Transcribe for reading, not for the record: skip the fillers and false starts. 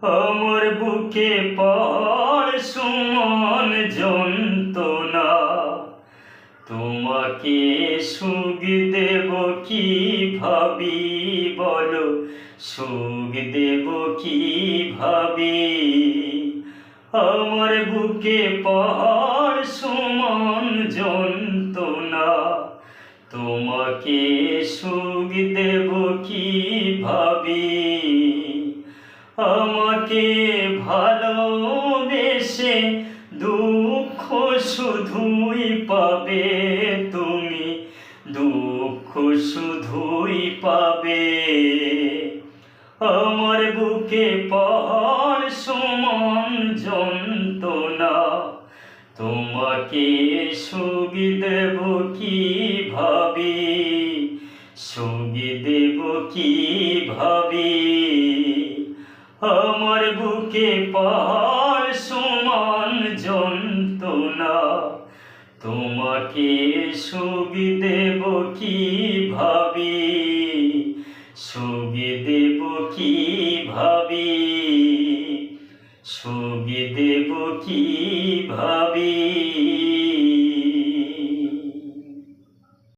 আমার বুকে পড় সুমন যন্ত্রণা, তোমাকে সুখ দেব কি ভাবি বলো, সুখ দেব কি ভাবি। আমার বুকে পড় সুমন যন্ত্রণা, তোমাকে সুখ দেব কি ভাবি। আমাকে ভালোবেসে দুঃখ শুধুই পাবে তুমি, দুঃখ শুধুই পাবে। আমার বুকে পড় সুমন যন্ত্রণা, তোমাকে সুখ দেব কি ভাবি, সুখ দেব কি ভাবি। আমার বুকে পড় সুমন যন্ত্রণা, তোমাকে সুখ দেব কি ভাবি, সুখ দেব কি ভাবি, সুখ দেব কি ভাবি।